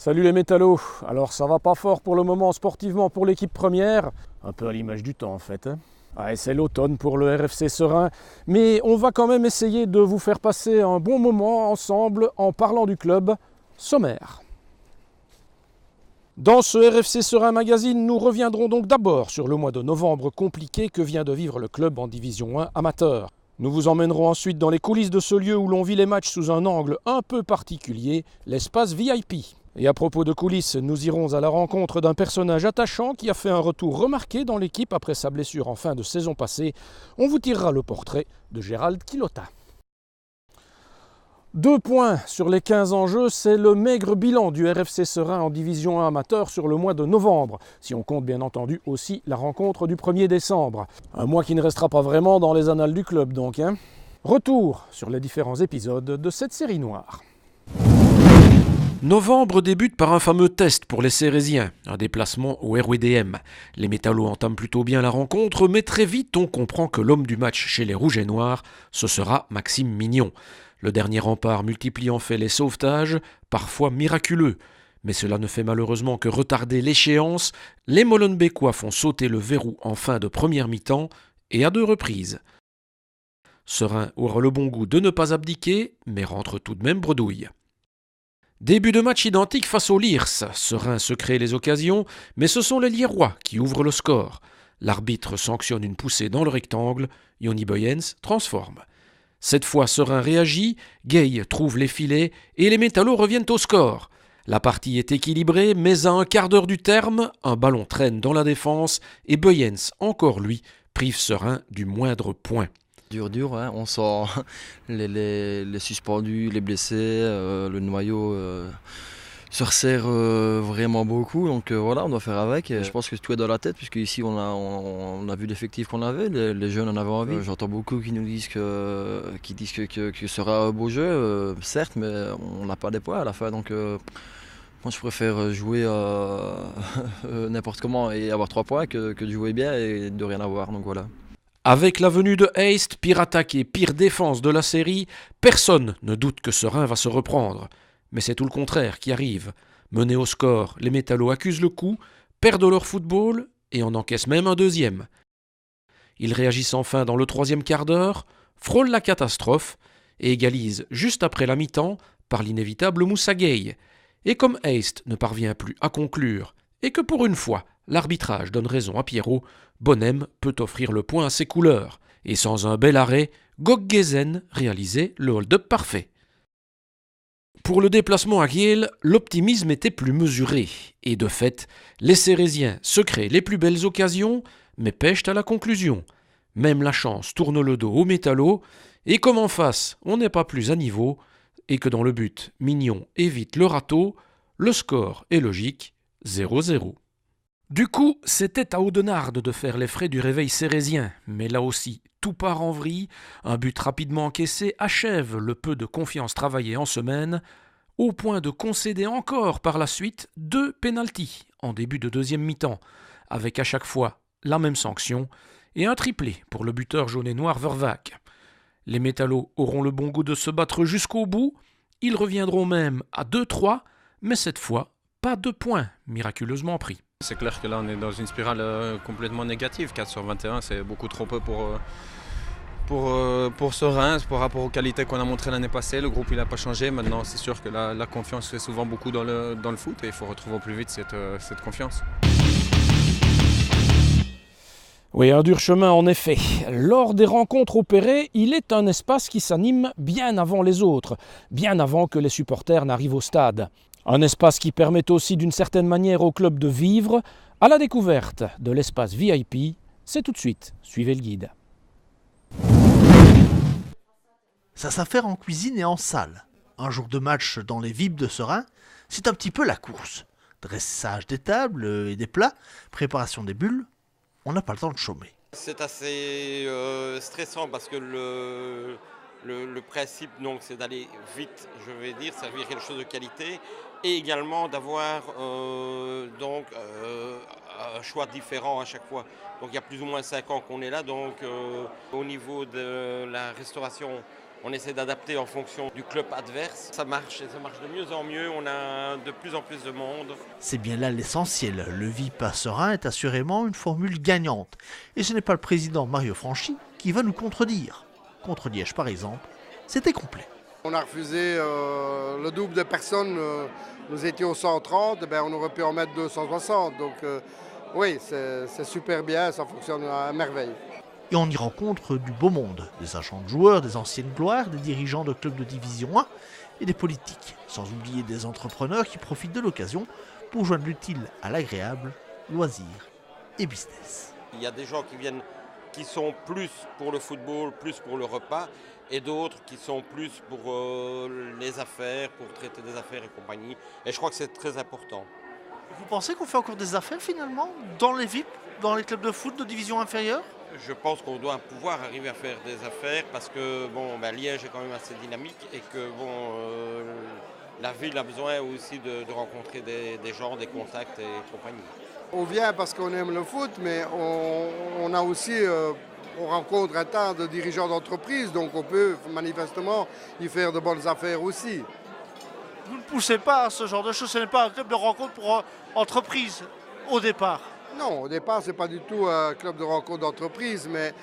Salut les métallos. Alors ça va pas fort pour le moment sportivement pour l'équipe première, un peu à l'image du temps en fait. Ouais, c'est l'automne pour le RFC Serein, mais on va quand même essayer de vous faire passer un bon moment ensemble en parlant du club. Sommaire. Dans ce RFC Serein Magazine, nous reviendrons donc d'abord sur le mois de novembre compliqué que vient de vivre le club en Division 1 amateur. Nous vous emmènerons ensuite dans les coulisses de ce lieu où l'on vit les matchs sous un angle un peu particulier, l'espace VIP. Et à propos de coulisses, nous irons à la rencontre d'un personnage attachant qui a fait un retour remarqué dans l'équipe après sa blessure en fin de saison passée. On vous tirera le portrait de Gérald Quilota. 2 points sur les 15 enjeux, c'est le maigre bilan du RFC Serein en Division 1 amateur sur le mois de novembre, si on compte bien entendu aussi la rencontre du 1er décembre. Un mois qui ne restera pas vraiment dans les annales du club donc. Retour sur les différents épisodes de cette série noire. Novembre débute par un fameux test pour les Cérésiens, un déplacement au RWDM. Les métallos entament plutôt bien la rencontre, mais très vite on comprend que l'homme du match chez les Rouges et Noirs, ce sera Maxime Mignon. Le dernier rempart multiplie en fait les sauvetages, parfois miraculeux. Mais cela ne fait malheureusement que retarder l'échéance. Les Molenbeekois font sauter le verrou en fin de première mi-temps, et à 2 reprises. Serein aura le bon goût de ne pas abdiquer, mais rentre tout de même bredouille. Début de match identique face aux Liers. Serein se crée les occasions, mais ce sont les Lierrois qui ouvrent le score. L'arbitre sanctionne une poussée dans le rectangle, Yoni Boyens transforme. Cette fois, Serein réagit, Gay trouve les filets et les métallos reviennent au score. La partie est équilibrée, mais à un quart d'heure du terme, un ballon traîne dans la défense et Boyens, encore lui, prive Serein du moindre point. Dur, hein. On sent les suspendus, les blessés, le noyau se resserre vraiment beaucoup, donc voilà, on doit faire avec. Je pense que tout est dans la tête, puisque ici on a vu l'effectif qu'on avait, les jeunes en avaient envie. J'entends beaucoup qui nous disent que ce sera un beau jeu, certes, mais on n'a pas des points à la fin, donc moi je préfère jouer n'importe comment et avoir 3 points que de jouer bien et de rien avoir, donc voilà. Avec la venue de Heist, pire attaque et pire défense de la série, personne ne doute que Serein va se reprendre. Mais c'est tout le contraire qui arrive. Menés au score, les métallos accusent le coup, perdent leur football et en encaissent même un deuxième. Ils réagissent enfin dans le 3e quart d'heure, frôlent la catastrophe et égalisent juste après la mi-temps par l'inévitable Moussa Gueye. Et comme Heist ne parvient plus à conclure et que pour une fois l'arbitrage donne raison à Pierrot, Bonhem peut offrir le point à ses couleurs. Et sans un bel arrêt, Goggezen réalisait le hold-up parfait. Pour le déplacement à Kiel, l'optimisme était plus mesuré. Et de fait, les Cérésiens se créent les plus belles occasions, mais pêchent à la conclusion. Même la chance tourne le dos aux métallos, et comme en face, on n'est pas plus à niveau, et que dans le but, Mignon évite le râteau, le score est logique, 0-0. Du coup, c'était à Audenarde de faire les frais du réveil cérésien, mais là aussi, tout part en vrille, un but rapidement encaissé achève le peu de confiance travaillée en semaine, au point de concéder encore par la suite 2 pénaltys en début de 2e mi-temps, avec à chaque fois la même sanction, et un triplé pour le buteur jaune et noir Vervac. Les métallos auront le bon goût de se battre jusqu'au bout, ils reviendront même à 2-3, mais cette fois, pas de points miraculeusement pris. C'est clair que là on est dans une spirale complètement négative. 4 sur 21 c'est beaucoup trop peu pour Serein par rapport aux qualités qu'on a montrées l'année passée. Le groupe il n'a pas changé, maintenant c'est sûr que la confiance fait souvent beaucoup dans le foot et il faut retrouver au plus vite cette confiance. Oui, un dur chemin en effet. Lors des rencontres opérées, il est un espace qui s'anime bien avant les autres, bien avant que les supporters n'arrivent au stade. Un espace qui permet aussi d'une certaine manière au club de vivre à la découverte de l'espace VIP. C'est tout de suite, suivez le guide. Ça s'affaire en cuisine et en salle. Un jour de match dans les VIP de Serein, c'est un petit peu la course. Dressage des tables et des plats, préparation des bulles, on n'a pas le temps de chômer. C'est assez stressant parce que le principe donc, c'est d'aller vite, je vais dire, servir quelque chose de qualité et également d'avoir un choix différent à chaque fois. Donc il y a plus ou moins 5 ans qu'on est là, donc au niveau de la restauration, On essaie d'adapter en fonction du club adverse. Ça marche et ça marche de mieux en mieux. On a de plus en plus de monde. C'est bien là l'essentiel. Le VIP à Serein est assurément une formule gagnante. Et ce n'est pas le président Mario Franchi qui va nous contredire. Contre Liège par exemple, c'était complet. On a refusé le double de personnes. Nous étions 130, on aurait pu en mettre 260. Donc oui, c'est super bien, ça fonctionne à merveille. Et on y rencontre du beau monde, des agents de joueurs, des anciennes gloires, des dirigeants de clubs de division 1 et des politiques, sans oublier des entrepreneurs qui profitent de l'occasion pour joindre l'utile à l'agréable, loisirs et business. Il y a des gens qui viennent, qui sont plus pour le football, plus pour le repas, et d'autres qui sont plus pour les affaires, pour traiter des affaires et compagnie. Et je crois que c'est très important. Vous pensez qu'on fait encore des affaires finalement dans les VIP, dans les clubs de foot de division inférieure? Je pense qu'on doit pouvoir arriver à faire des affaires parce que Liège est quand même assez dynamique et que la ville a besoin aussi de rencontrer des gens, des contacts et compagnie. On vient parce qu'on aime le foot, mais on a aussi, on rencontre un tas de dirigeants d'entreprise, donc on peut manifestement y faire de bonnes affaires aussi. Vous ne poussez pas à ce genre de choses, ce n'est pas un club de rencontre pour entreprise au départ. Non, au départ, ce n'est pas du tout un club de rencontre d'entreprise, mais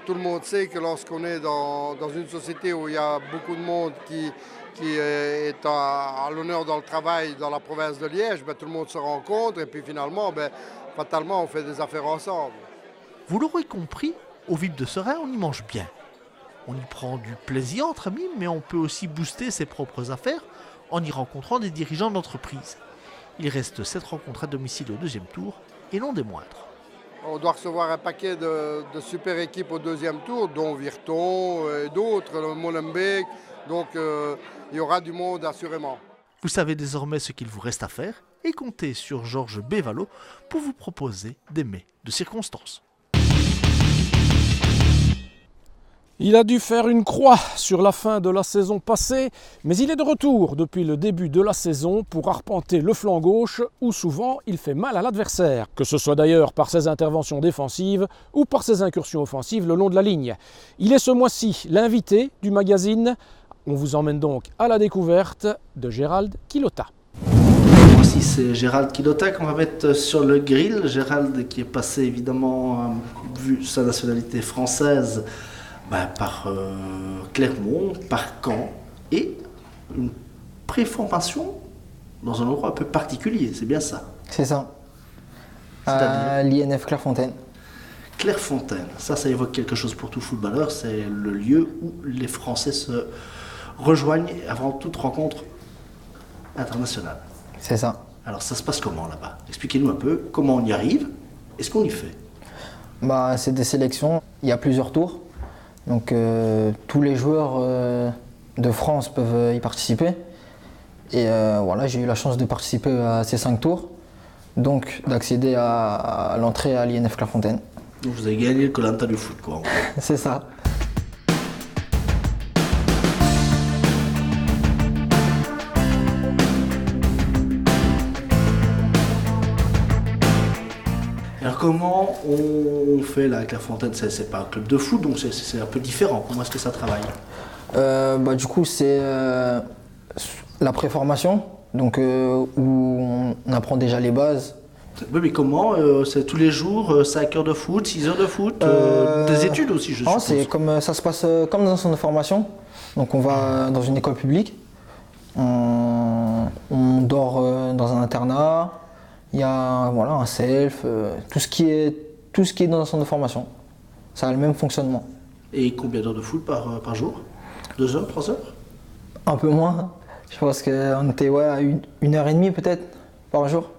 tout le monde sait que lorsqu'on est dans une société où il y a beaucoup de monde qui est à l'honneur dans le travail dans la province de Liège, tout le monde se rencontre et puis finalement, fatalement, on fait des affaires ensemble. Vous l'aurez compris, au VIP de Serein, on y mange bien. On y prend du plaisir entre amis, mais on peut aussi booster ses propres affaires en y rencontrant des dirigeants d'entreprise. Il reste 7 rencontres à domicile au deuxième tour, et non des moindres. On doit recevoir un paquet de super équipes au deuxième tour, dont Virton et d'autres, le Molenbeek. Donc il y aura du monde assurément. Vous savez désormais ce qu'il vous reste à faire et comptez sur Georges Bévalo pour vous proposer des mets de circonstance. Il a dû faire une croix sur la fin de la saison passée, mais il est de retour depuis le début de la saison pour arpenter le flanc gauche où souvent il fait mal à l'adversaire, que ce soit d'ailleurs par ses interventions défensives ou par ses incursions offensives le long de la ligne. Il est ce mois-ci l'invité du magazine. On vous emmène donc à la découverte de Gérald Quilota. Voici, c'est Gérald Quilota qu'on va mettre sur le grill. Gérald qui est passé évidemment, vu sa nationalité française, par Clermont, par Caen, et une préformation dans un endroit un peu particulier, c'est bien ça? C'est ça, à l'INF Clairefontaine. Clairefontaine, ça évoque quelque chose pour tout footballeur, c'est le lieu où les Français se rejoignent avant toute rencontre internationale. C'est ça. Alors ça se passe comment là-bas? Expliquez-nous un peu comment on y arrive et ce qu'on y fait. C'est des sélections, il y a plusieurs tours. Donc tous les joueurs de France peuvent y participer. Et voilà, j'ai eu la chance de participer à ces 5 tours, donc d'accéder à l'entrée à l'INF Clairefontaine. Donc vous avez gagné le Koh-Lanta du foot, quoi. C'est ça. Alors comment on fait là à Clairefontaine? C'est pas un club de foot, donc c'est un peu différent. Comment est-ce que ça travaille? Du coup, c'est la préformation, donc où on apprend déjà les bases. Oui, mais comment? C'est tous les jours, 5 heures de foot, 6 heures de foot, des études aussi, je suppose. C'est comme ça se passe comme dans un centre de formation. Donc on va dans une école publique, on dort dans un internat. Il y a un self, tout ce qui est dans un centre de formation. Ça a le même fonctionnement. Et combien d'heures de foot par jour? 2 heures, 3 heures? Un peu moins. Je pense qu'on était à 1h30 peut-être par jour.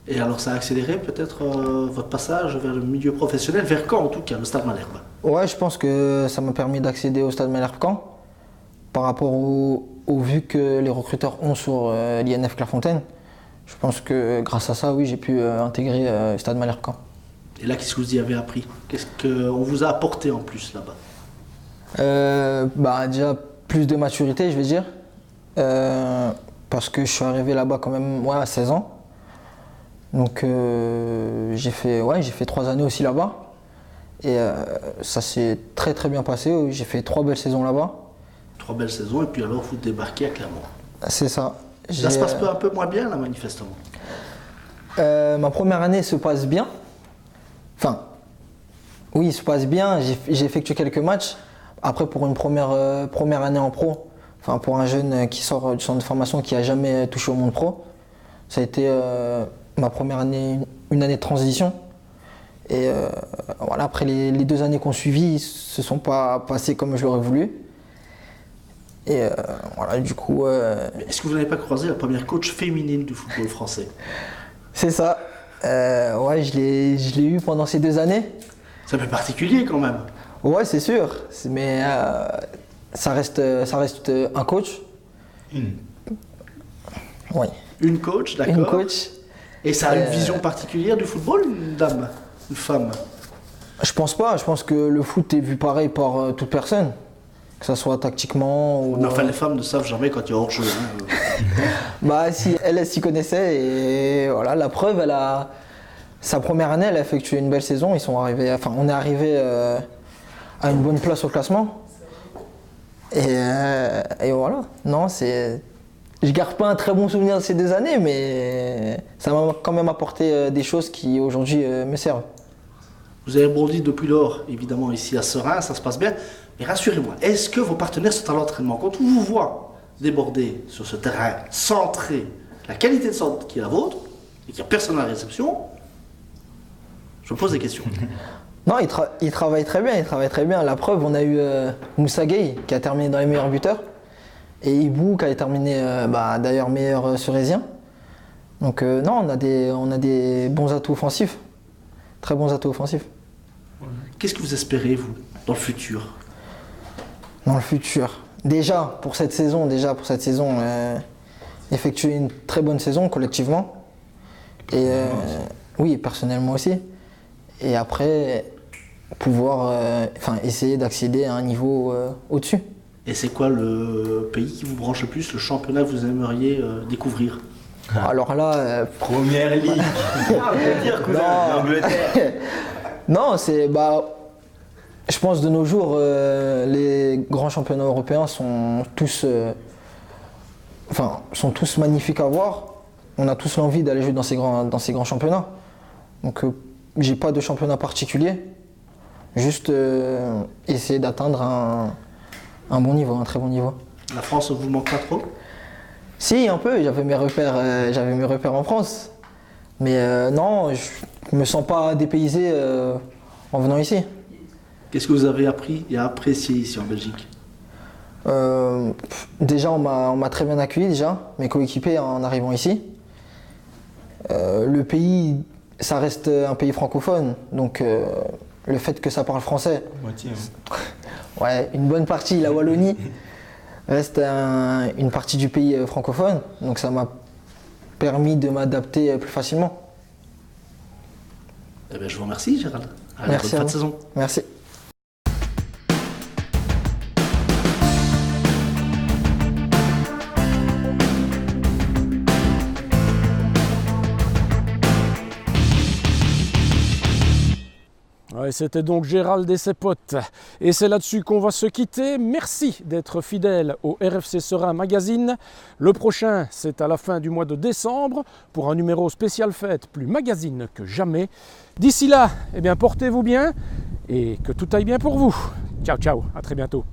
Et alors ça a accéléré peut-être votre passage vers le milieu professionnel, vers Caen en tout cas, le Stade Malherbe? Ouais, je pense que ça m'a permis d'accéder au Stade Malherbe Caen par rapport aux vues que les recruteurs ont sur l'INF Clairefontaine. Je pense que grâce à ça, oui, j'ai pu intégrer le Stade Malherbe Caen. Et là, qu'est-ce que vous y avez appris? Qu'est-ce qu'on vous a apporté en plus là-bas? Déjà plus de maturité, je vais dire. Parce que je suis arrivé là-bas quand même à 16 ans. Donc j'ai fait 3 années aussi là-bas. Et ça s'est très très bien passé. J'ai fait 3 belles saisons là-bas. 3 belles saisons, et puis alors vous débarquez à Clermont. C'est ça. Ça se passe un peu moins bien là, manifestement. Ma première année se passe bien. Enfin, oui, il se passe bien. J'ai effectué quelques matchs. Après, pour une première année en pro, enfin pour un jeune qui sort du centre de formation qui n'a jamais touché au monde pro, ça a été ma première année, une année de transition. Et voilà, après les 2 années qu'on suivi, ils ne se sont pas passées comme je l'aurais voulu. Et voilà, du coup. Est-ce que vous n'avez pas croisé la première coach féminine du football français? C'est ça. Ouais, je l'ai eu pendant ces 2 années. C'est un peu particulier quand même. Ouais, c'est sûr. Mais ça reste un coach. Oui. Une coach, d'accord. Une coach. Et ça a une vision particulière du football, une dame, une femme? Je pense pas. Je pense que le foot est vu pareil par toute personne. Que ça soit tactiquement ou... Mais enfin, les femmes ne savent jamais quand il y a hors-jeu. Bah si, elle s'y connaissait et voilà, la preuve, sa première année, elle a effectué une belle saison. On est arrivé à une bonne place au classement. Et voilà, non, je garde pas un très bon souvenir de ces 2 années, mais ça m'a quand même apporté des choses qui aujourd'hui me servent. Vous avez rebondi depuis lors, évidemment, ici à Serein, ça se passe bien. Mais rassurez-moi, est-ce que vos partenaires sont à l'entraînement? Quand on vous voit déborder sur ce terrain, centré, la qualité de centre qui est la vôtre, et qu'il n'y a personne à la réception, je me pose des questions. Non, il travaille très bien, La preuve, on a eu Moussa Gueye qui a terminé dans les meilleurs buteurs, et Ibou qui a terminé d'ailleurs meilleur Ceresien. Donc non, on a des bons atouts offensifs, très bons atouts offensifs. Qu'est-ce que vous espérez, vous, dans le futur? Dans le futur, déjà pour cette saison, effectuer une très bonne saison collectivement. Et oui, personnellement aussi. Et après, pouvoir essayer d'accéder à un niveau au-dessus. Et c'est quoi le pays qui vous branche le plus, le championnat que vous aimeriez découvrir? Alors là... Première ligue. On peut dire cousin, l'Angleterre. Non, je pense de nos jours, les grands championnats européens sont tous magnifiques à voir. On a tous l'envie d'aller jouer dans ces grands championnats. Donc j'ai pas de championnat particulier. Juste essayer d'atteindre un bon niveau, un très bon niveau. La France ne vous manque pas trop? Si, un peu. J'avais mes repères en France. Mais non, je me sens pas dépaysé en venant ici. Qu'est-ce que vous avez appris et apprécié ici en Belgique? Déjà, on m'a très bien accueilli, mes coéquipiers en arrivant ici. Le pays, ça reste un pays francophone, donc le fait que ça parle français, moitié, ouais, une bonne partie, la Wallonie, reste une partie du pays francophone, donc ça m'a permis de m'adapter plus facilement. Eh bien, je vous remercie, Gérald. Allez, Merci bonne fin à de vous. saison. Merci. Ouais, c'était donc Gérald et ses potes. Et c'est là-dessus qu'on va se quitter. Merci d'être fidèle au RFC Serein Magazine. Le prochain, c'est à la fin du mois de décembre pour un numéro spécial fête, plus magazine que jamais. D'ici là, eh bien, portez-vous bien et que tout aille bien pour vous. Ciao, ciao, à très bientôt.